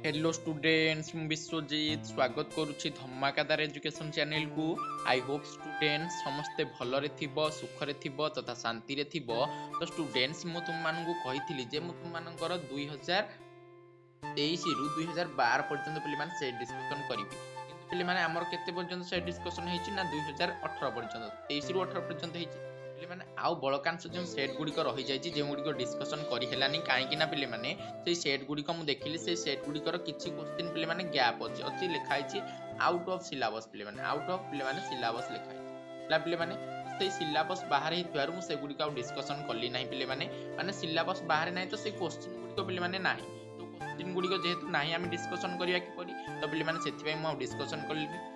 Hello students मु विश्वजीत स्वागत करुच्ची धमाकादार education channel को। आई होप स्टूडेंट्स समस्ते भलरे थिबो सुखरे थिबो तथा शांति रे थिबो। तो स्टूडेंट्स मु तुम मानकु कहिथिली जे मु तुम मानकर 2023 रु 2012 पर्यंत पिले मान से डिस्कशन करिवि। किंतु पिले माने हमर केते पर्यंत से डिस्कशन हेछि ना 2018 पर्यंत 23 रु 18 पर्यंत हेछि। पिले माने आउ बळकांश जो सेट गुडिक रहि जायछि जे गुडिक डिस्कशन करि हेलानी काहे कि ना पिले माने से सेट गुडिक मु देखिली से सेट गुडिकर किछि क्वेश्चन पिले माने गैप अछि लिखा हेछि आउट ऑफ सिलेबस पिले माने आउट ऑफ पिले माने सिलेबस लिखा हेछि ला पिले माने से सिलेबस बाहर हि थुआरु मु से गुडिक आउ डिस्कशन करली नाही पिले माने सिलेबस बाहर नाही तो से क्वेश्चन गुडिक पिले माने नाही तो क्वेश्चन गुडिक जेहेतु नाही आमे डिस्कशन करिया कि परि तो पिले माने सेथि मु डिस्कशन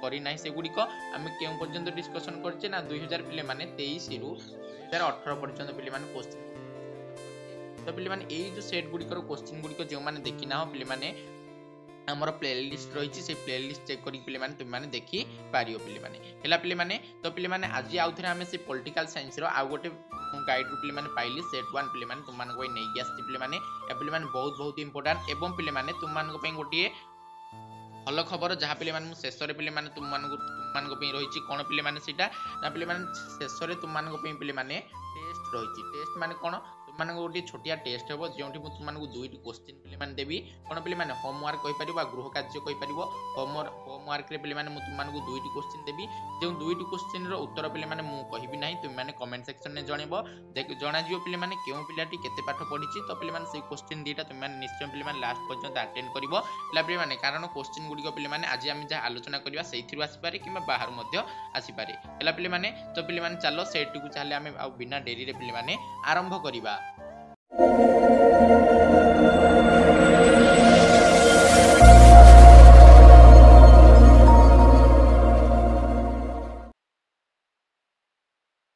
करि नाही से गुडिक आमे केउ पर्यंत डिस्कशन करछे ना 2000 पिले माने 23 रु 2018 पर्यंत पिले माने क्वेश्चन तो पिले माने एई जो सेट गुडिकर क्वेश्चन गुडिक जे माने देखि ना पिले माने हमर प्लेलिस्ट रहिछि से प्लेलिस्ट चेक करि पिले माने तुम माने देखि पारियो पिले माने हेला पिले माने तो पिले माने आज आउ थरे हमें से पॉलिटिकल साइंस रो आ गोटे गाइड रू पिले माने पाइली सेट 1 पिले माने तुम माने कोइ नै गयास्ति पिले माने ए पिले माने बहुत इंपोर्टेंट एवं पिले माने तुम माने को पे गोटे भल खबर जहाँ पिले माने शेष रे पिले माने तुम माने को पे रहिछि कोन पिले माने सेटा ना पिले माने शेष रे तुम माने को पे पिले माने टेस्ट रहिछि टेस्ट माने कोन तुम माने गोटे छोटिया टेस्ट हेबो जेउठी मु तुम माने को दुईटी क्वेश्चन पिले माने देबी कोन पिले माने होमवर्क कहि परिबो गृह कार्य कहि परिबो होमवर्क रे पिले माने मु तुम माने को दुईटी क्वेश्चन देबी जे दुईटी क्वेश्चन रो उत्तर पिले माने मु कहिबी नाही तुम माने कमेंट सेक्शन में जणेबो देख जणा जियो पिले माने केउ पिलाटी केते पाठ पढिछि तो पिले माने से क्वेश्चन दीटा तुम माने निश्चय पिले माने लास्ट पर्यंत अटेंड करिवो ला पिले माने कारण क्वेश्चन गुडी को पिले माने आज हम जा आलोचना करिवा सेथिरु आसी पारे किबा बाहर मध्य आसी पारे हला पिले माने तो पिले माने चलो सेट को चाले हम आ बिना देरी रे पिले माने आरंभ करिवा।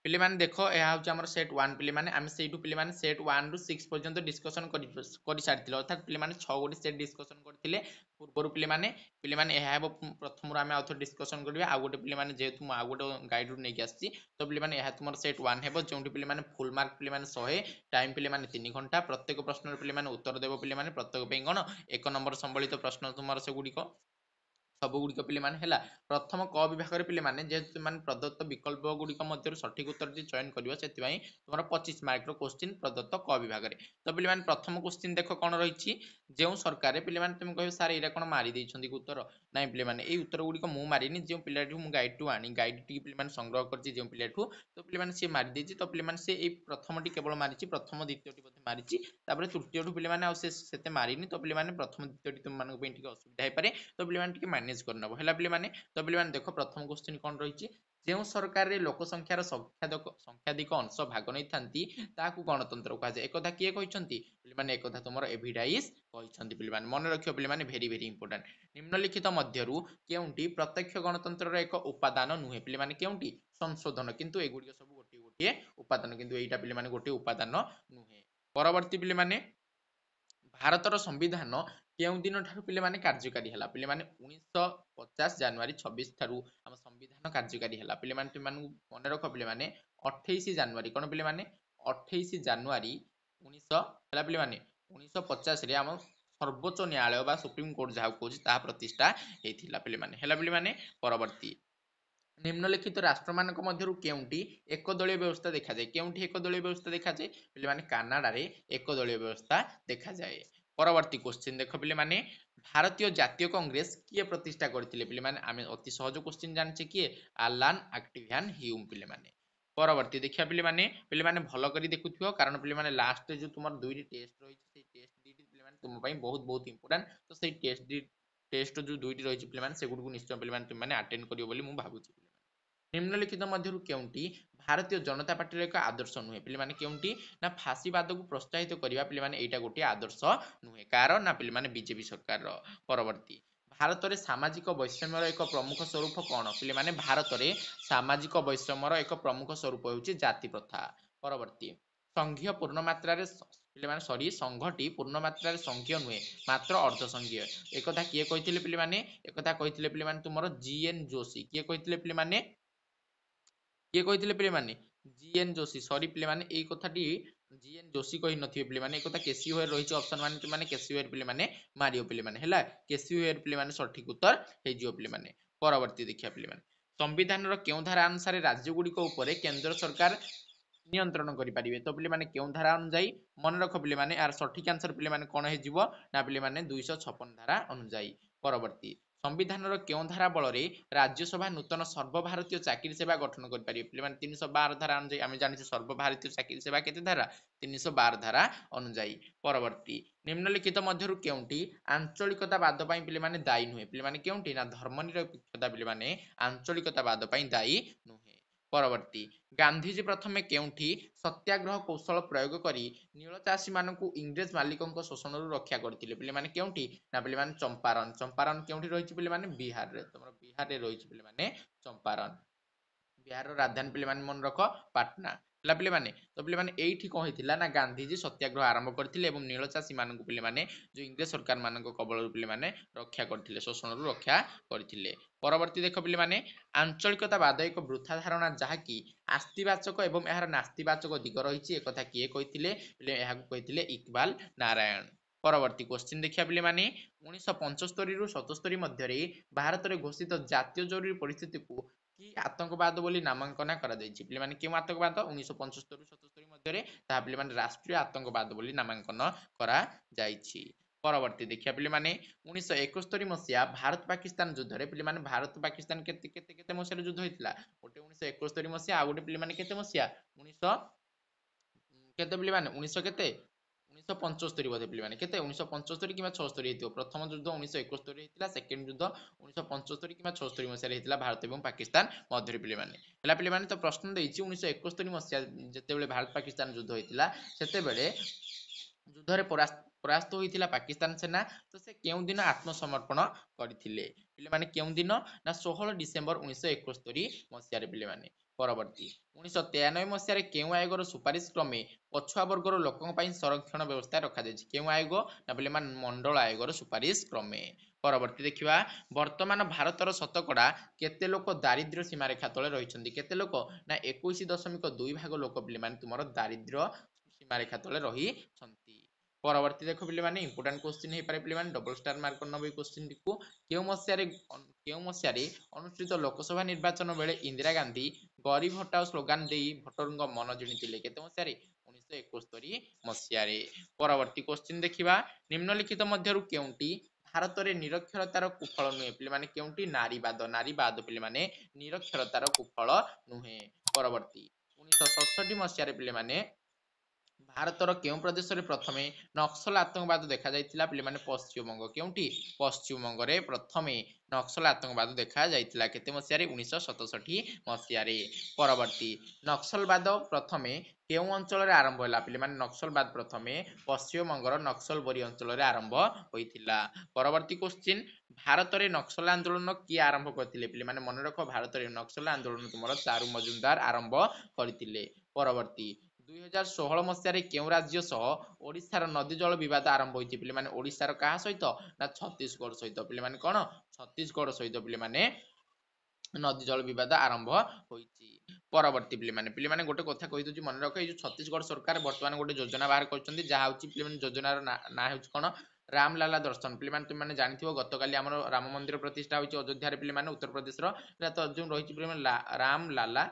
पिले माने देखो यह हूँ आम सेट 1 पिले माने आम से पिले माने सेट 1 रु 6 पर्यंत डिस्कशन कर सारी अर्थात पिले माने 6 गोटी सेट डिस्कशन करथिले पूर्व पिले माने यह प्रथम आम आउ थे डिस्कशन करबा आ गोटे पिले माने जेहेतु आ गोटे गाइड रू नहीं आसी तो पिले माने यह तुम सेट 1 हेबो जोंटी पिले माने फुल मार्क पिले माने 100 टाइम पिले माने 3 घंटा प्रत्येक प्रश्न पिले माने उत्तर देबो पिले माने प्रत्येक पे कोन एक नंबर संबलित प्रश्न तुमर से गुडी को सब गुडिक पिले माने हैला प्रथम क विभाग रे पिले माने जे माने प्रदत्त विकल्प गुडिक मध्य सठिक उत्तर जे चयन करिवो सेति पई तुमरा 25 मार्क रो क्वेश्चन प्रदत्त क विभाग रे तो पिले माने प्रथम क्वेश्चन देखो कोन रहिछि जेउ सरकार पिले माने तुम कहबो सर एरा कोन मारि दैछंती उत्तर नाही पिले माने ए उत्तर गुडिक मु मारिनी जे पिलाठू मु गाइड टू आनी गाइड टी पिले माने संग्रह करछि जे पिलाठू तो पिले माने से मारि दैछि तो पिले माने से ए प्रथम टी केवल मारिछि प्रथम द्वितीय टी बते मारिछि तापर तृतीय टू पिले माने आ से सेते मारिनी तो पिले माने प्रथम द्वितीय टी तुम मानको पे ठीक असुविधा है पारे तो पिले माने टी मैनेज करनबो हैला पिले माने तो पिले माने देखो प्रथम क्वेश्चन कोन रहिछि जेउ सरकार रे लोक संख्यार संख्याधिक अंश भाग नै थांती ताकू गणतंत्र कहा जाय एकथा किए कहिसंती पिले माने एकथा तुमर एविडाइस कहिसंती पिले माने मन रखियो पिले माने वेरी इंपोर्टेंट निम्नलिखित मध्यरु केउंटी प्रत्यक्ष गणतंत्र रे एक उपादान नुहे पिले माने केउंटी संशोधन किंतु एगुडी सब गोटे उपादान किंतु एटा पिले माने गोटे उपादान नुहे। परवर्ती पिले माने भारतर संविधान केउ दिन ठारू पिले माने कार्यकारी हला पिले माने 1950 जनवरी 26 ठारू हम संविधान कार्यकारी हला पिले माने तुम मन रख पिले माने 28 जनवरी कोन पिले माने 28 जनवरी 1900 हला पिले माने 1950 रे हम सर्वोच्च न्यायालय बा सुप्रीम कोर्ट जहा कोछि ता प्रतिष्ठा हेथिला पिले माने हला पिले माने परवर्ती निम्नलिखित राष्ट्र मानक मध्यरु केउंटी एक दलीय व्यवस्था देखा जाय केउंटी एक दलीय व्यवस्था देखा जाय पिले माने कनाडा रे एक दलीय व्यवस्था देखा जाय। परवर्ती क्वेश्चन देखो पिले माने भारतीय जातीय कांग्रेस किए प्रतिष्ठा करथिले पिले माने आमे अति सहज क्वेश्चन जानचे किए आलान एक्टिवियन ह्यूम पिले माने। परवर्ती देखिया पिले माने भलो करी देखुथियो कारण पिले माने लास्ट जो तुमर दुईटी टेस्ट रही से टेस्ट दीटी पिले माने तुम पई बहुत इंपोर्टेंट तो से टेस्ट जो दुईटी रही पिले माने से गुडू निश्चय पिले माने तुम माने अटेंड करियो बोली मु भाबुची। निम्नलिखित मध्यरु केउंटी भारतीय जनता पार्टी एक आदर्श नुहे पिले माने केउंटी ना फासीवाद को प्रोत्साहित करिवा पिले माने एटा गोटे आदर्श नुहे कारण ना पिले माने बीजेपी सरकार रो। परवर्ती भारत रे सामाजिक वैषम्यर एक प्रमुख स्वरूप कोन पिले माने भारत रे सामाजिक वैषम्यर एक प्रमुख स्वरूप होउची जाति प्रथा। परवर्ती संघीय पूर्ण मात्रा रे पिले माने सॉरी संघटी पूर्ण मात्रा रे संघीय नुहे मात्र अर्ध संघीय एकथा किए कहिथिले पिले माने एकथा कहिथिले पिले माने तुमरो जीएन जोशी किए कहिथिले पिले माने किए कहिथिले पिले माने जीएन जोशी सॉरी पिले माने एई कथाटी जीएन जोशी कही नथिबे पिले माने एकता केसीओएर रहिछ ऑप्शन माने केसीओएर पिले माने मारियो पिले माने हैला केसीओएर पिले माने सठिक उत्तर हे जियो पिले माने परवर्ती देखिया पिले माने संविधान रो केउ धारा अनुसार राज्य गुडी को ऊपर केंद्र सरकार नियंत्रण करि परिबे तो पिले माने केउ धारा अनुଯାयी मन रख पिले माने आर सठिक आंसर पिले माने कोन हे जिवो ना पिले माने 256 धारा अनुଯାयी परवर्ती संविधान रो केउ धारा बल रे राज्यसभा नूतन सर्वभारतीय चाकरी सेवा गठन करि परिबे पिले माने 312 धारा अनुଯାयी आमे जानि सर्वभारतीय चाकरी सेवा केते धारा 312 धारा अनुଯାयी परवर्ती निम्नलिखित मध्यरु केउंटी आंचलिकतावाद पई पिले माने दायी नुहे पिले माने केउंटी ना धर्मनिरपेक्षता पिले माने आंचलिकतावाद पई दायी नुहे परवर्ती गांधीजी प्रथमे केउंठी सत्याग्रह कौशल प्रयोग करी नील चाषी मानकु इंग्रेज मालिकंक शोषणरु रक्षा करथिले पिले माने केउंठी ना पिले माने चंपारण चंपारण केउंठी रहिछि पिले माने बिहार रे तमरो बिहार रे रहिछि पिले माने चंपारण बिहार राजधानी पिले माने मन रख पाटना हला पिले माने तो पिले माने एठी कोन हेतिला ना गांधीजी सत्याग्रह आरंभ करथिले एवं नील चाषी मानकु पिले माने जो इंग्रेज सरकार मानक कबल पिले माने रक्षा करथिले शोषणरु रक्षा करथिले परवर्ती देखो पिले माने आंचलिकतावाद एक वृथा धारणा जहा कि आस्तिवाचक एवं एहार नास्तिवाचक दिग रहिछि एकथा किए कहिथिले पिले एहाकु कहिथिले इकबाल नारायण परवर्ती क्वेश्चन देखिया पिले माने 1975 रु 77 मध्य भारत रे घोषित जातीय जरूरी परिस्थिति को कि आतंकवाद बोली नामांकन करा जायछि पिले माने केउ आतंकवाद 1975 रु 77 मध्य ता पिले माने राष्ट्रीय आतंकवाद बोली नामांकन करा जायछि परवर्ती देखिया पिले माने 1971 मसिया भारत पाकिस्तान युद्ध रे पिले माने भारत पाकिस्तान केते केते केते मसिया युद्ध होइतिला गोटे 1971 मसिया आ गोटे पिले माने केते मसिया 1900 केते पिले माने 1900 केते 1975 बोधे पिले माने केते 1975 किबा 76 हेतियो प्रथम युद्ध 1971 हेतिला सेकंड युद्ध 1975 किबा 76 मसिया हेतिला भारत एवं पाकिस्तान मध्य पिले माने हला पिले माने तो प्रश्न देइछि 1971 मसिया जेते बेले भारत पाकिस्तान युद्ध होइतिला सेते बेले युद्ध रे परास्त होइतिला पाकिस्तान सेना तो से केउ दिन आत्मसमर्पण करथिले पिले माने केउ दिन ना 16 डिसेंबर 1971 मसिया रे पिले माने परवर्ती 1993 मसिया रे केउ आयोगर सुपारिश क्रमे पछुआ वर्गर लोकन पई संरक्षण व्यवस्था रखा जायछि केउ आयोग ना पिले माने मंडल आयोगर सुपारिश क्रमे परवर्ती देखिबा वर्तमान भारतर शतकड़ा केते लोक दारिद्र्य सीमा रेखा तले रहिछन्ती केते लोक ना 21.2 भाग लोक पिले माने तुमरो दारिद्र्य सीमा रेखा तले रही छन्ती परवर्ती देखो पिले माने इंपोर्टेंट क्वेश्चन हे पारे पिले माने डबल स्टार मार्क नबे क्वेश्चन को केउ मसिया रे अनुष्ठित लोकसभा निर्वाचन बेले इंदिरा गांधी गरीब हटाओ स्लोगान देई भोटरंग मन जिणितिले केते मसिया रे 1971 मसिया रे परवर्ती क्वेश्चन देखिबा निम्नलिखित मध्यरु केउंटी भारत रे निरक्षरतार कुफल नुहे पिले माने केउंटी नारीवाद पिले माने निरक्षरतार कुफल नुहे परवर्ती 1967 मसिया रे पिले माने भारतर केउ प्रदेश रे प्रथमे नक्सल आतंकवाद देखा जायतिला पिले माने पश्चिमबंग केउंटी पश्चिमबंग रे प्रथमे नक्सल आतंकवाद देखा जायतिला केते मसिया रे 1967 मसिया रे परवर्ती नक्सलवाद प्रथमे केउ अंचल रे आरंभ होला पिले माने नक्सलवाद प्रथमे पश्चिमबंगर नक्सलबरी अंचल रे आरंभ होइतिला परवर्ती क्वेश्चन भारत रे नक्सल आंदोलन की आरंभ करथिले पिले माने मन रखो भारत रे नक्सल आंदोलन तुमरो चारु मजुमदार आरंभ करथिले परवर्ती 2016 मसिया रे केउ राज्य सह ओडिशार नदी जल विवाद आरंभ होइछि पिले माने ओडिशार कहा सहित ना छत्तीसगढ़ सहित पिले माने कोन छत्तीसगढ़ सहित पिले माने नदी जल विवाद आरंभ होइछि परवर्ती पिले माने गोटे कथा कहि दउछि मन रख ए जो छत्तीसगढ़ सरकार वर्तमान गोटे योजना बाहर करछन्ती जहा होछि पिले माने योजनार ना होछि कोन रामलाला दर्शन पिले माने तुम माने जानिथिबो गतकाली हमर राम मंदिर प्रतिष्ठा होछि अयोध्या रे पिले माने उत्तर प्रदेश रो तो जो रहिछि पिले माने रामलाला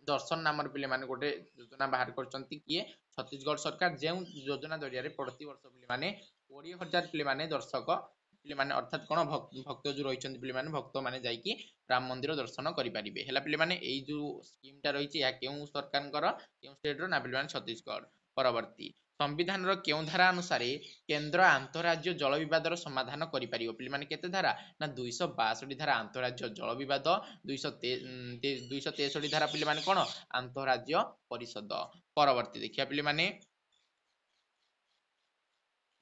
दर्शन नाम पिले माने गोटे योजना बाहर करछन्ती किए छत्तीसगढ़ सरकार जे योजना जरिया रे प्रति वर्ष पिले माने 20,000 पिले माने दर्शक पिले माने अर्थात कोन भक्त जो रहिछन्ती पिले माने भक्त माने जाई कि राम मंदिर दर्शन करि परिबे हैला पिले माने एई जो स्कीम टा रहिछि या केउ सरकारनकर केउ स्टेट रो ना पिले माने छत्तीसगढ़ परवर्ती संविधान रो केउ धारा अनुसार केंद्र आंतरराज्य जल विवादर समाधान करि परिबो पिले माने केते धारा ना 262 धारा आंतरराज्य जल विवाद 263 धारा पिले माने कोन आंतरराज्य परिषद परवर्ती देखिया पिले माने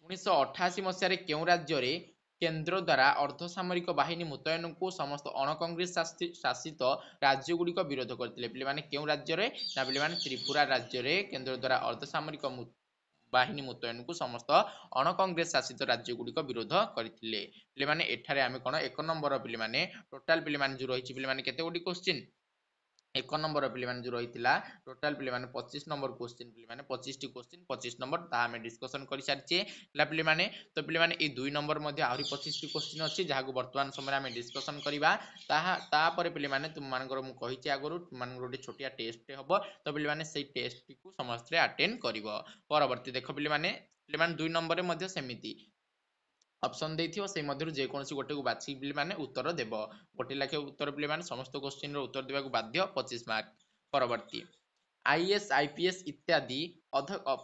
1988 मसिया केउ राज्य रे केंद्र द्वारा अर्धसामरिक बाहिनी मुतयन को समस्त अणकांग्रेस शासित राज्य गुड़िक विरोध करथिले पिले माने केउ राज्य रे ना पिले माने त्रिपुरा राज्य रे केंद्र द्वारा अर्धसामरिक बाहिनी मुतयन को समस्त अणकांग्रेस शासित राज्य गुड़िक विरोध करथिले पिले माने एठारे आमे कोन एक नंबर पिले माने टोटल पिले माने जो रहिछि पिले माने केते गोटी क्वेश्चन एक नंबर पिलाने जो रही टोटाल पिलाने 25 नंबर क्वेश्चन पिलाने 25 टी क्वेश्चन 25 नंबर ता हमें डिस्कशन कर सारी पिलाने तो पिलाने ये 2 नंबर मध्य आहरी 25 टी क्वेश्चन अच्छी जहाँ वर्तमान समय आम डिस्कशन करवा तापर पिलाने तुम मानकर मुझे कही आगुरी तुम मान गोटे छोटिया टेस्ट हम तो पिलाने से टेस्ट को समस्ते अटेंड कर परवर्ती देख पिलाने 2 नंबर सेमती ऑप्शन देथियो से मध्यरु जे कोनसी गोटे को बाछि पिलाने उत्तर देव गोटे लाखे उत्तर पिलाने समस्त क्वेश्चन रो उत्तर देबाक बाध्य 25 मार्क परवर्ती आईएएस आईपीएस इत्यादि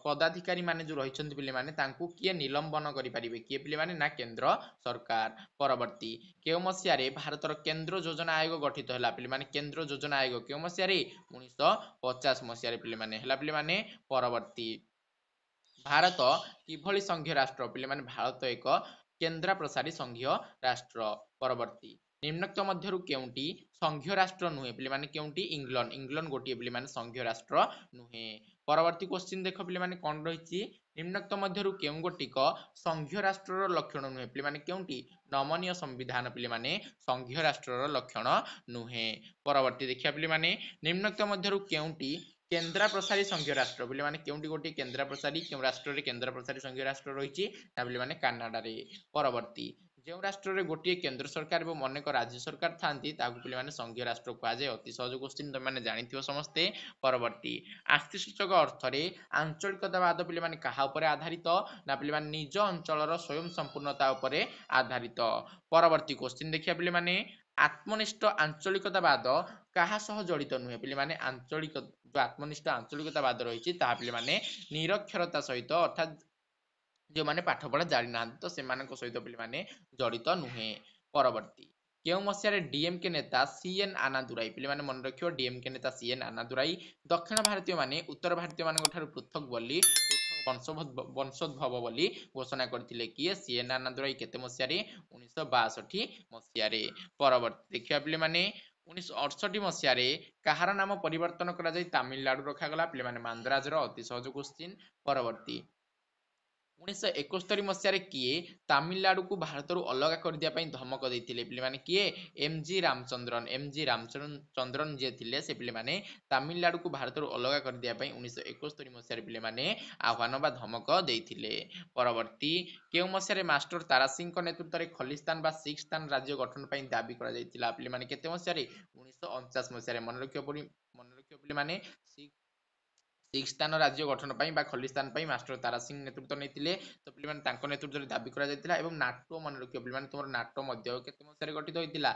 पदाधिकारी माने जो रहिछन्ति पिले माने तांकु किए निलंबन करि परिबे किए पिले माने ना केंद्र सरकार परवर्ती केउ मसिया रे भारतर केंद्र योजना आयोग गठित हला पिले माने केंद्र योजना आयोग केउ मसिया रे 1950 मसिया रे पिले माने हला पिले माने परवर्ती भारत किभली संघीय राष्ट्र पिले माने भारत एक केंद्र प्रसारी संघीय राष्ट्र परवर्ती निम्नोक्त मध्यरु केउंटी संघीय राष्ट्र नुहे पिले माने केउंटी इंग्लैंड इंग्लैंड गोटी पिले माने संघीय राष्ट्र नुहे परवर्ती क्वेश्चन देख पिले माने कोन रहिछि निम्नोक्त मध्यरु केउ गोटिक संघीय राष्ट्रर लक्षण नुहे पिले माने केउंटी नमनीय संविधान पिले माने संघीय राष्ट्रर लक्षण नुहे परवर्ती देखिया पिले माने निम्नोक्त मध्यरु केउंटी केंद्र प्रसारी संघीय राष्ट्र पिले माने केउंटी गोटी केंद्र प्रसारी केउ राष्ट्र रे केंद्र प्रसारी संघीय राष्ट्र रहिछि ता पिले माने कनाडा रे परवर्ती जो राष्ट्र रे गोटी केंद्र सरकार एवं अनेक राज्य सरकार थांती ताकु पिले माने संघीय राष्ट्र कुआ जाय अति सहज क्वेश्चन तुम माने जानिथियो समस्ते परवर्ती आस्तिसूचक अर्थ रे आंचलिकतावाद पिले माने कहा ऊपर आधारित ना पिले माने निज अंचलर स्वयं संपूर्णता ऊपर आधारित परवर्ती क्वेश्चन देखिया पिले माने आत्मनिष्ठ आंचलिकतावाद कहा सह जड़ित नुहे पिले माने आंचलिक जो आत्मनिष्ठ आंचलिकतावाद रही पिले माने निरक्षरता सहित अर्थात जो माने पाठ पढ़ा जारी ना तो से सहित पिले माने जड़ित नुहे परवर्ती केउ मसिया रे डीएमके नेता सीएन आनादुराई पिले माने मन रखियो डीएमके नेता सीएन आनादुराई दक्षिण भारतीय माने उत्तर भारतीय माने ठारू पृथक बोली वंशोद्भव बोली घोषणा करथिले किए सीएन आनादुराई केते मसिया रे 1962 मसिया रे परवर्ती देखिया पिले माने 1968 मसिया रे कहार नाम परिवर्तन करा जाय तमिलनाडु रखा गला पिले माने मांद्राज रो अति सहज क्वेश्चन परवर्ती 1971 मसीह किए तमिलनाडु को भारत अलग कर दिया पई धमक देथिले पिले माने किए एमजी रामचंद्रन जे थिले से पिले माने तमिलनाडु को भारत अलग कर दिया पई 1971 मसीह पिले माने आह्वान बा धमक देथिले परवर्ती केउ मसीह रे मास्टर तारासिंह को नेतृत्व रे खलिस्तान बा सिक्स्तान राज्य गठन पई दाबी करा जायतिला पिले माने केते मसीह रे 1949 मसीह रे मन रखियो पिले माने सिक्स्तान राज्य गठन पई बा खलिस्तान पई मास्टर तारासिंह नेतृत्व नेतिले तो पिले माने तांको नेतृत्व रे दाबी करा जायतिला एवं नाटो मन रखियो पिले माने तोर नाटो मध्य केते मसीह रे गठित होइतिला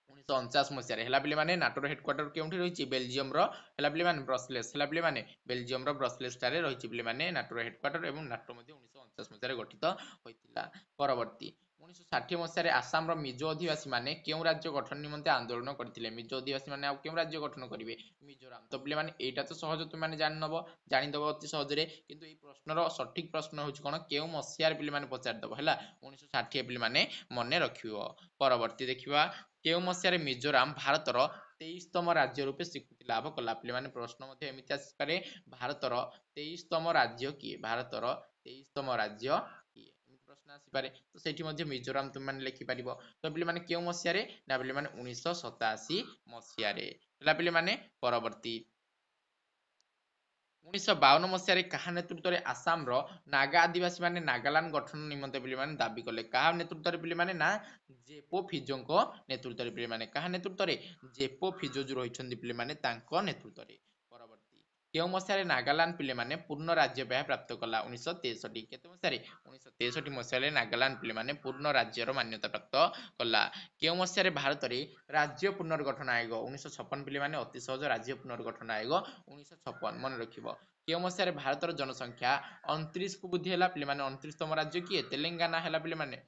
1949 मसीह हेला पिले माने नाटोर हेडक्वार्टर केउठी रहिछि बेल्जियम रो हेला पिले माने ब्रसेल्स हेला पिले माने बेल्जियम रो ब्रसेल्स टारे रहिछि पिले माने नाटोर हेडक्वार्टर एवं नाटो मध्ये 1949 मसीह गठित होइतिला परवर्ती 1960 मसीह आसाम रो मिजो अधिवासी माने केउ राज्य गठन निमंते आंदोलन करथिले मिजो अधिवासी माने आ केउ राज्य गठन करिवे मिजोराम तो पिले माने एटा तो सहज तुम माने जानि नबो जानि दबो अति सहज रे किंतु ए प्रश्नर सठिक प्रश्न होछि कोन केउ मसीह पिले माने पचार दबो हेला 1960 पिले माने मने रखियो परवर्ती देखिबा केउ मसीह रे मिजोराम भारतर 23तम राज्य रूपे स्वीकृति लाभ कला पिले माने प्रश्न मध्ये एमिति आसी पारे भारतर 23तम राज्य की भारतर 23तम राज्य की प्रश्न आसी पारे तो सेठी मध्ये मिजोराम तुम माने लिखि परिबो तो पिले माने केउ मसीह रे ना पिले माने 1987 मसीह रे हला पिले माने परवर्ती 1952 मसीह कहा नेतृत्व रे आसाम रो नागा आदिवासी माने नागालैंड गठन निमंते पिले माने दाबी कले कहा नेतृत्व रे पिले माने ना जेपो फिजो को नेतृत्व रे पिले माने कहा नेतृत्व रे जेपो फिजो जो रहिछन्ति पिले माने तांको नेतृत्व रे परवर्ती केउ मसीह नागालैंड पिले माने पूर्ण राज्य व्यय प्राप्त कला 1963 केते मसीह 1963 मसीह नागालैंड पिले माने पूर्ण राज्यर मान्यता प्राप्त कला केउ मसीह भारत रे राज्य पुनर्गठन आयोग 1956 पिले माने अति सहज राज्य पुनर्गठन आयोग 1956 मन रखिबो केउ मसीह भारतर जनसंख्या 29 को बुद्धि हला पिले माने 29तम राज्य किए तेलंगाना हला पिले माने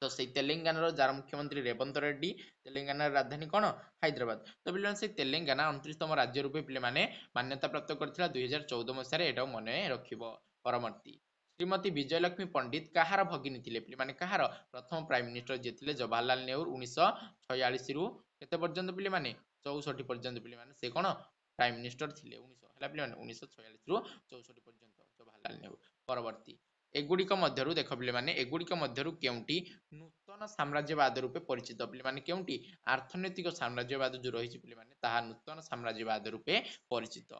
तो से तेलंगाना जार मुख्यमंत्री रेवंत रेड्डी तेलंगाना राजधानी कौन हैदराबाद तो पिले से तेलंगाना 29तम राज्य रूपे पिले माने मान्यता प्राप्त करथिला 2014 मसीह एटा मन रखिबो परवर्ती श्रीमती विजयलक्ष्मी पंडित कहार भगिनी थिले पिले माने कहार प्रथम प्राइम मिनिस्टर जे थिले जवाहरलाल नेहरू 1946 रु केते पर्यंत पिले माने 64 पर्यंत पिले माने से कोन प्राइम मिनिस्टर थिले 1900 हला पिले माने 1946 रु 64 पर्यंत जवाहरलाल नेहरू परवर्ती एगुड़िक मध्यरु देख पिले माने एगुड़िक मध्यरु केउंटी नूतन ନୂତନ ସାମ୍ରାଜ୍ୟବାଦ ରୂପେ ପରିଚିତ ପିଲାମାନେ କେଉଁଠି ଆର୍ଥନୈତିକ ସାମ୍ରାଜ୍ୟବାଦ ଯୋଉ ରହିଛି ପିଲାମାନେ ତାହା ନୂତନ ସାମ୍ରାଜ୍ୟବାଦ ରୂପେ ପରିଚିତ।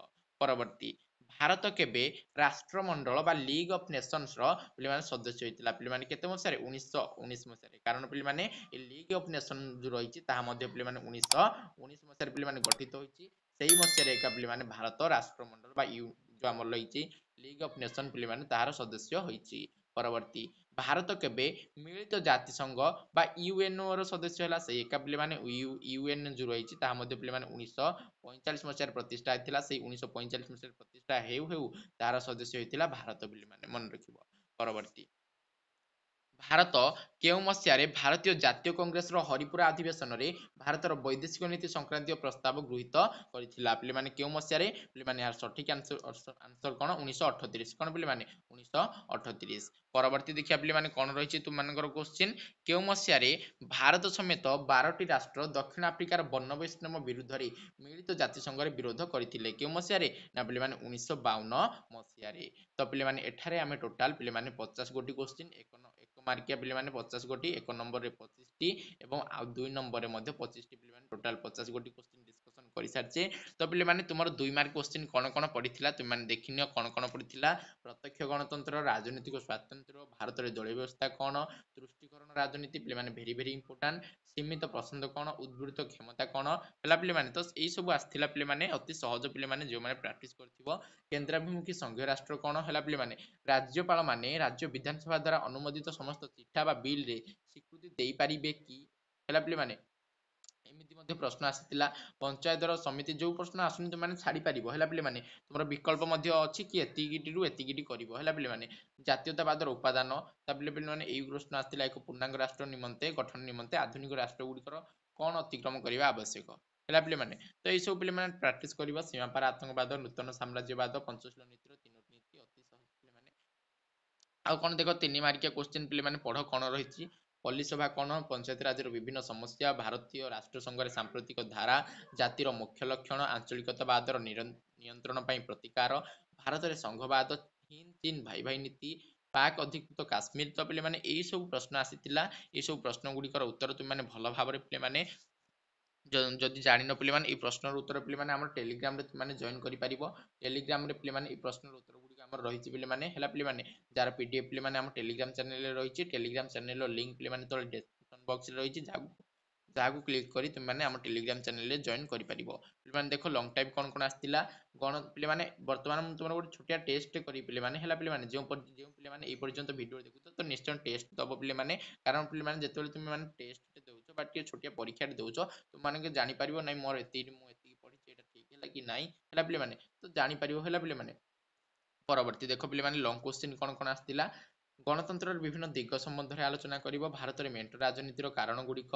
ପରବର୍ତ୍ତୀ ଭାରତ କେବେ ରାଷ୍ଟ୍ରମଣ୍ଡଳ ବା ଲିଗ୍ ଅଫ୍ ନେସନ୍ସର ପିଲାମାନେ ସଦସ୍ୟ ହୋଇଥିଲା ପିଲାମାନେ କେତେ ମସିହାରେ 1919 ମସିହାରେ କାରଣ ପିଲାମାନେ ଏ ଲିଗ୍ ଅଫ୍ ନେସନ୍ ଯୋଉ ରହିଛି ତାହା ମଧ୍ୟ ପିଲାମାନେ 1919 ମସିହାରେ ପିଲାମାନେ ଗଠିତ ହୋଇଛି ସେଇ ମସିହାରେ ଏକା ପିଲାମାନେ ଭାରତ ରାଷ୍ଟ୍ରମଣ୍ଡଳ ବା ଯୋଉ ଆମର ରହିଛି ଲିଗ୍ ଅଫ୍ ନେସନ୍ ପିଲାମାନେ ତାହାର ସଦସ୍ୟ ହୋଇଛି। ପରବର୍ତ୍ତୀ ଭାରତ କେବେ ମିଳିତ ଜାତିସଂଘ ବା ୟୁଏନଓ ର ସଦସ୍ୟ ହେଲା ସେଇ ଏକା ପିଲାମାନେ ୟୁଏନ ଯୋଉ ରହିଛି ତାହା ମଧ୍ୟ ପିଲାମାନେ 1945 ମସିହାରେ ପ୍ରତିଷ୍ଠା ହେଇଥିଲା ସେଇ 1945 ମସିହାରେ ପ୍ରତିଷ୍ଠା ହେଉ ହେଉ ତାହାର ସଦସ୍ୟ ହୋଇଥିଲା ଭାରତ ପିଲାମାନେ ମନେ ରଖିବ। ପରବର୍ତ୍ତୀ ଭାରତ କେଉଁ ମସିହାରେ ଭାରତୀୟ ଜାତୀୟ କଂଗ୍ରେସର ହରିପୁରା ଅଧିବେଶନରେ ଭାରତର ବୈଦେଶିକ ନୀତି ସଂକ୍ରାନ୍ତୀୟ ପ୍ରସ୍ତାବ ଗୃହୀତ କରିଥିଲା ପିଲାମାନେ କେଉଁ ମସିହାରେ ପିଲାମାନେ ଏହାର ସଠିକ ଆନ୍ସର କଣ 1938 କଣ ପିଲାମାନେ 1938। ପରବର୍ତ୍ତୀ ଦେଖିବା ପିଲାମାନେ କଣ ରହିଛି ତୁମମାନଙ୍କର କ୍ୱେଶ୍ଚିନ୍ କେଉଁ ମସିହାରେ ଭାରତ ସମେତ 12ଟି ରାଷ୍ଟ୍ର ଦକ୍ଷିଣ ଆଫ୍ରିକାର ବନବୈଷ୍ଣବ ବିରୁଦ୍ଧରେ ମିଳିତ ଜାତିସଂଘରେ ବିରୋଧ କରିଥିଲେ କେଉଁ ମସିହାରେ ନା ପିଲାମାନେ 1952 ମସିହାରେ। ତ ପିଲାମାନେ ଏଠାରେ ଆମେ ଟୋଟାଲ ପିଲାମାନେ 50 ଗୋଟି କ୍ୱେଶ୍ଚିନ୍ ଏକ ମାର୍କିଆ ପିଲାମାନେ 50 ଗୋଟି ଏକ ନମ୍ବରରେ 25ଟି ଏବଂ ଆଉ 2 ନମ୍ବରରେ ମଧ୍ୟ 25ଟି ପିଲାମାନେ ଟୋଟାଲ 50 ଗୋଟି କ୍ୱେଶ୍ଚିନ୍ ଡିସ୍କସନ କରିସାରିଛେ। ତ ପିଲାମାନେ ତୁମର 2 ମାର୍କ କ୍ୱେଶ୍ଚିନ୍ କଣ ପଡ଼ିଥିଲା ତୁମମାନେ ଦେଖିନିଅ କଣ ପଡ଼ିଥିଲା ପ୍ରତ୍ୟକ୍ଷ ଗଣତନ୍ତ୍ର ରାଜନୈତିକ ସ୍ୱାତନ୍ତ୍ର୍ୟ ଭାରତରେ ଦଳୀୟ ବ୍ୟବସ୍ଥା କଣ ତୁଷ୍ଟିକରଣ ରାଜନୀତି ପିଲାମାନେ ଭେରି ଇମ୍ପୋର୍ଟାଣ୍ଟ ସୀମିତ ପସନ୍ଦ କଣ ଉଦ୍ବୃତ୍ତ କ୍ଷମତା କଣ ହେଲା ପିଲାମାନେ। ତ ଏଇ ସବୁ ଆସିଥିଲା ପିଲାମାନେ ଅତି ସହଜ ପିଲାମାନେ ଯେଉଁମାନେ ପ୍ରାକ୍ଟିସ କରିଥିବ କେନ୍ଦ୍ରାଭିମୁଖୀ ସଂଘୀୟ ରାଷ୍ଟ୍ର କଣ ହେଲା ପିଲାମାନେ ରାଜ୍ୟପାଳ ମାନେ ରାଜ୍ୟ ବିଧାନସଭା ଦ୍ୱାରା ଅନୁମୋଦିତ ସମସ୍ତ ଚିଠା ବା ବିଲରେ ସ୍ୱୀକୃତି ଦେଇପାରିବେ କି ହେଲା ପିଲାମାନେ ଏମିତି ମଧ୍ୟ ପ୍ରଶ୍ନ ଆସିଥିଲା। ପଞ୍ଚାୟତର ସମିତି ଯୋଉ ପ୍ରଶ୍ନ ଆସୁନି ତୁମମାନେ ଛାଡି ପାରିବ ହେଲା ପିଲାମାନେ ତୁମର ବିକଳ୍ପ ମଧ୍ୟ ଅଛି କି ଏତିକିଟିରୁ ଏତିକିଟି କରିବ ହେଲା ପିଲାମାନେ। ଜାତୀୟତାବାଦର ଉପାଦାନ ତାପରେ ପିଲାମାନେ ଏଇ ପ୍ରଶ୍ନ ଆସିଥିଲା ଏକ ପୂର୍ଣ୍ଣାଙ୍ଗ ରାଷ୍ଟ୍ର ନିମନ୍ତେ ଗଠନ ନିମନ୍ତେ ଆଧୁନିକ ରାଷ୍ଟ୍ର ଗୁଡ଼ିକର କଣ ଅତିକ୍ରମ କରିବା ଆବଶ୍ୟକ ହେଲା ପିଲାମାନେ। ତ ଏଇ ସବୁ ପିଲାମାନେ ପ୍ରାକ୍ଟିସ କରିବା ସୀମାପାର ଆତଙ୍କବାଦ ନୂତନ ସାମ୍ରାଜ୍ୟବାଦ ପଞ୍ଚଶୀଳ ନୀତିର 3ଟି ନୀତି ଅତି ସହଜ ପିଲାମାନେ। ଆଉ କଣ ଦେଖ 3 ମାର୍କିଆ କ୍ୱେଶ୍ଚିନ୍ ପିଲାମାନେ ପଢ କଣ ରହିଛି ପଲ୍ଲୀସଭା କଣ ପଞ୍ଚାୟତ ରାଜର ବିଭିନ୍ନ ସମସ୍ୟା ଭାରତୀୟ ରାଷ୍ଟ୍ରସଂଘରେ ସାମ୍ପ୍ରତିକ ଧାରା ଜାତିର ମୁଖ୍ୟ ଲକ୍ଷଣ ଆଞ୍ଚଳିକତାବାଦର ନିୟନ୍ତ୍ରଣ ପାଇଁ ପ୍ରତିକାର ଭାରତରେ ସଂଘବାଦ ହିନ୍ଦ ଚୀନ ଭାଇ ଭାଇ ନୀତି ପାକ୍ ଅଧିକୃତ କାଶ୍ମୀର। ତ ପିଲାମାନେ ଏଇ ସବୁ ପ୍ରଶ୍ନ ଆସିଥିଲା ଏଇ ସବୁ ପ୍ରଶ୍ନ ଗୁଡ଼ିକର ଉତ୍ତର ତୁମମାନେ ଭଲ ଭାବରେ ପିଲାମାନେ ଯଦି ଜାଣିନ ପିଲାମାନେ ଏଇ ପ୍ରଶ୍ନର ଉତ୍ତର ପିଲାମାନେ ଆମର ଟେଲିଗ୍ରାମରେ ତୁମମାନେ ଜଏନ୍ କରିପାରିବ ଟେଲିଗ୍ରାମରେ ପିଲାମାନେ ଏଇ ପ୍ରଶ୍ନର ଉତ୍ତର ଗୁଡ଼ିକ ଆମର ରହିଛି ପିଲାମାନେ ହେଲା ପିଲାମାନେ ଯାହାର ପିଡିଏଫ ପିଲାମାନେ ଆମ ଟେଲିଗ୍ରାମ ଚ୍ୟାନେଲରେ ରହିଛି ଟେଲିଗ୍ରାମ ଚ୍ୟାନେଲର ଲିଙ୍କ ପିଲାମାନେ ତଳେ ଡେସ୍କ୍ରିପସନ ବକ୍ସରେ ରହିଛି ଯାହାକୁ କ୍ଲିକ୍ କରି ତୁମମାନେ ଆମ ଟେଲିଗ୍ରାମ ଚ୍ୟାନେଲରେ ଜଏନ୍ କରିପାରିବ। ପିଲାମାନେ ଦେଖ ଲଙ୍ଗ ଟାଇପ୍ କଣ ଆସିଥିଲା ପିଲାମାନେ ବର୍ତ୍ତମାନ ମୁଁ ତୁମର ଗୋଟେ ଛୋଟିଆ ଟେଷ୍ଟ କରି ପିଲାମାନେ ହେଲା ପିଲାମାନେ ଯେଉଁ ପିଲାମାନେ ଏଇ ପର୍ଯ୍ୟନ୍ତ ଭିଡ଼ିଓ ଦେଖୁଛ ତ ନିଶ୍ଚୟ ଟେଷ୍ଟ ଦବ ପିଲାମାନେ କାରଣ ପିଲାମାନେ ଯେତେବେଳେ ତୁମେ ଟେଷ୍ଟ ଦେଉଛ ବା ଟିକେ ଛୋଟିଆ ପରୀକ୍ଷାଟେ ଦେଉଛ ତୁମମାନଙ୍କୁ ଜାଣିପାରିବ ନାହିଁ ମୋର ମୁଁ ଏତିକି ପଢିଛି ଏଇଟା ଠିକ ହେଲା କି ନାହିଁ ହେଲା ପିଲାମାନେ ତ ଜାଣିପାରିବ ହେଲା ପିଲାମାନେ। ପରବର୍ତ୍ତୀ ଦେଖ ପିଲାମାନେ ଲଙ୍ଗ କ୍ୱେଶ୍ଚିନ୍ କଣ ଆସିଥିଲା ଗଣତନ୍ତ୍ରର ବିଭିନ୍ନ ଦିଗ ସମ୍ବନ୍ଧରେ ଆଲୋଚନା କରିବ ଭାରତରେ ମେଣ୍ଟ ରାଜନୀତିର କାରଣ ଗୁଡ଼ିକ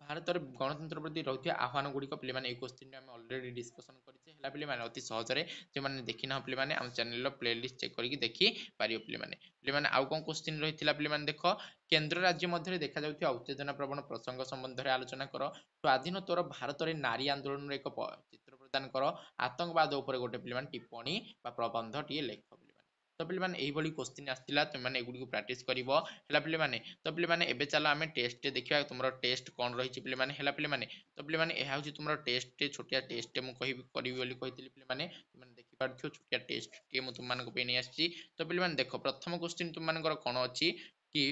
ଭାରତରେ ଗଣତନ୍ତ୍ର ପ୍ରତି ରହୁଥିବା ଆହ୍ୱାନ ଗୁଡ଼ିକ ପିଲାମାନେ ଏଇ କ୍ୱେଶ୍ଚିନ୍ ଆମେ ଅଲରେଡି ଡିସ୍କସନ କରିଛେ ହେଲା ପିଲାମାନେ ଅତି ସହଜରେ ଯେଉଁମାନେ ଦେଖିନାହ ପିଲାମାନେ ଆମ ଚ୍ୟାନେଲର ପ୍ଲେଲିଷ୍ଟ ଚେକ୍ କରିକି ଦେଖି ପାରିବ ପିଲାମାନେ। ପିଲାମାନେ ଆଉ କଣ କ୍ୱେଶ୍ଚିନ୍ ରହିଥିଲା ପିଲାମାନେ ଦେଖ କେନ୍ଦ୍ର ରାଜ୍ୟ ମଧ୍ୟରେ ଦେଖାଯାଉଥିବା ଉତ୍ତେଜନା ପ୍ରବଣ ପ୍ରସଙ୍ଗ ସମ୍ବନ୍ଧରେ ଆଲୋଚନା କର ସ୍ୱାଧୀନୋତ୍ତର ଭାରତରେ ନାରୀ ଆନ୍ଦୋଳନର ଏକ ଚିତ୍ର ପ୍ରଦାନ କର ଆତଙ୍କବାଦ ଉପରେ ଗୋଟେ ପିଲାମାନେ ଟିପ୍ପଣୀ ବା ପ୍ରବନ୍ଧଟିଏ ଲେଖ ପିଲାମାନେ। ତ ପିଲାମାନେ ଏଇଭଳି କ୍ୱେଶ୍ଚିନ୍ ଆସିଥିଲା ତୁମମାନେ ଏଗୁଡ଼ିକୁ ପ୍ରାକ୍ଟିସ କରିବ ହେଲା ପିଲାମାନେ। ତ ପିଲାମାନେ ଏବେ ଚାଲ ଆମେ ଟେଷ୍ଟ ଦେଖିବା ତୁମର ଟେଷ୍ଟ କଣ ରହିଛି ପିଲାମାନେ ହେଲା ପିଲାମାନେ। ତ ପିଲାମାନେ ଏହା ହେଉଛି ତୁମର ଟେଷ୍ଟ ଛୋଟିଆ ଟେଷ୍ଟ ମୁଁ କରିବି ବୋଲି କହିଥିଲି ପିଲାମାନେ ତୁମମାନେ ଦେଖିପାରୁଥିବ ଛୋଟିଆ ଟେଷ୍ଟ ଟିକେ ମୁଁ ତୁମମାନଙ୍କ ପାଇଁ ନେଇ ଆସିଛି। ତ ପିଲାମାନେ ଦେଖ ପ୍ରଥମ କ୍ୱେଶ୍ଚିନ୍ ତୁମମାନଙ୍କର କଣ ଅଛି କି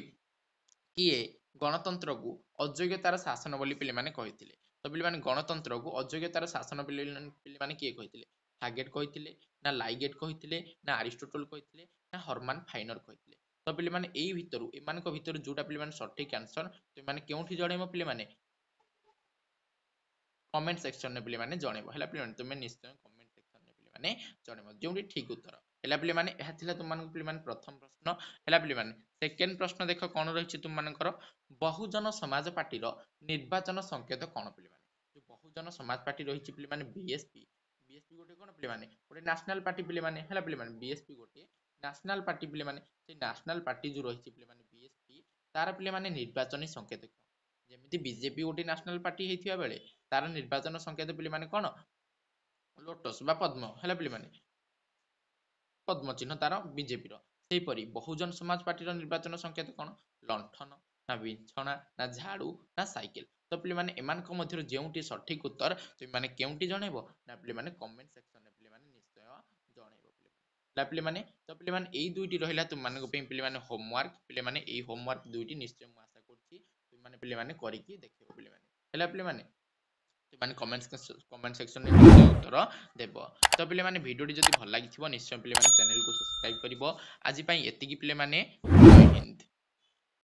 କିଏ ଗଣତନ୍ତ୍ରକୁ ଅଯୋଗ୍ୟତାର ଶାସନ ବୋଲି ପିଲାମାନେ କହିଥିଲେ। ତ ପିଲାମାନେ ଗଣତନ୍ତ୍ରକୁ ଅଯୋଗ୍ୟତାର ଶାସନ ପିଲାମାନେ କିଏ କହିଥିଲେ ହାଗେଟ କହିଥିଲେ ନା ଲାଇଗେଟ କହିଥିଲେ ନା ଆରିଷ୍ଟୋଟଲ କହିଥିଲେ ନା ହରମାନ ଫାଇନର କହିଥିଲେ। ତ ପିଲାମାନେ ଏଇ ଭିତରୁ ଏମାନଙ୍କ ଭିତରୁ ଯୋଉଟା ପିଲାମାନେ ସଠିକ ଆନ୍ସର ତୁମମାନେ କେଉଁଠି ଜଣେଇବ ପିଲାମାନେ କମେଣ୍ଟ ସେକ୍ସନରେ ପିଲାମାନେ ଜଣେଇବ ହେଲା ପିଲାମାନେ ତୁମେ ନିଶ୍ଚୟ କମେଣ୍ଟ ସେକ୍ସନରେ ପିଲାମାନେ ଜଣେଇବ ଯେଉଁଠି ଠିକ ଉତ୍ତର ହେଲା ପିଲାମାନେ। ଏହା ଥିଲା ତୁମମାନଙ୍କୁ ପିଲାମାନେ ପ୍ରଥମ ପ୍ରଶ୍ନ ହେଲା ପିଲାମାନେ। ସେକେଣ୍ଡ ପ୍ରଶ୍ନ ଦେଖ କଣ ରହିଛି ତୁମମାନଙ୍କର ବହୁଜନ ସମାଜ ପାର୍ଟିର ନିର୍ବାଚନ ସଂକେତ କଣ ପିଲାମାନେ ଯୋଉ ବହୁଜନ ସମାଜ ପାର୍ଟି ରହିଛି ପିଲାମାନେ ବିଏସପି ଗୋଟେ କଣ ପିଲାମାନେ ଗୋଟେ ନ୍ୟାସନାଲ ପାର୍ଟି ପିଲାମାନେ ହେଲା ପିଲାମାନେ ବିଏସପି ଗୋଟେ ନ୍ୟାସନାଲ ପାର୍ଟି ପିଲାମାନେ ସେ ନ୍ୟାସନାଲ ପାର୍ଟି ଯୋଉ ରହିଛି ପିଲାମାନେ ବିଏସପି ତାର ପିଲାମାନେ ନିର୍ବାଚନୀ ସଂକେତ କଣ ଯେମିତି ବିଜେପି ଗୋଟେ ନ୍ୟାସନାଲ ପାର୍ଟି ହେଇଥିବା ବେଳେ ତାର ନିର୍ବାଚନ ସଂକେତ ପିଲାମାନେ କଣ ଲୋଟସ ବା ପଦ୍ମ ହେଲା ପିଲାମାନେ ପଦ୍ମ ଚିହ୍ନ ତାର ବିଜେପିର ସେହିପରି ବହୁଜନ ସମାଜ ପାର୍ଟିର ନିର୍ବାଚନ ସଂକେତ କଣ ଲଣ୍ଠନ ନା ବିଛଣା ନା ଝାଡୁ ନା ସାଇକେଲ। ତ ପିଲାମାନେ ଏମାନଙ୍କ ମଧ୍ୟରୁ ଯେଉଁଟି ସଠିକ ଉତ୍ତର ତୁମେମାନେ କେଉଁଟି ଜଣେଇବ ନା ପିଲାମାନେ କମେଣ୍ଟ ସେକ୍ସନରେ ପିଲାମାନେ ନିଶ୍ଚୟ ଜଣେଇବ ପିଲାମାନେ। ପିଲାମାନେ ତ ପିଲାମାନେ ଏଇ ଦୁଇଟି ରହିଲା ତୁମମାନଙ୍କ ପାଇଁ ପିଲାମାନେ ହୋମୱାର୍କ। ପିଲାମାନେ ଏଇ ହୋମୱାର୍କ ଦୁଇଟି ନିଶ୍ଚୟ ମୁଁ ଆଶା କରୁଛି ତୁମମାନେ ପିଲାମାନେ କରିକି ଦେଖିବ ପିଲାମାନେ। ହେଲା ପିଲାମାନେ ତୁମମାନେ କମେଣ୍ଟ ସେକ୍ସନରେ ନିଶ୍ଚୟ ଉତ୍ତର ଦେବ। ତ ପିଲାମାନେ ଭିଡ଼ିଓଟି ଯଦି ଭଲ ଲାଗିଥିବ ନିଶ୍ଚୟ ପିଲାମାନେ ଚ୍ୟାନେଲକୁ ସବସ୍କ୍ରାଇବ କରିବ। ଆଜି ପାଇଁ ଏତିକି ପିଲାମାନେ। ଜୟ ହିନ୍ଦ।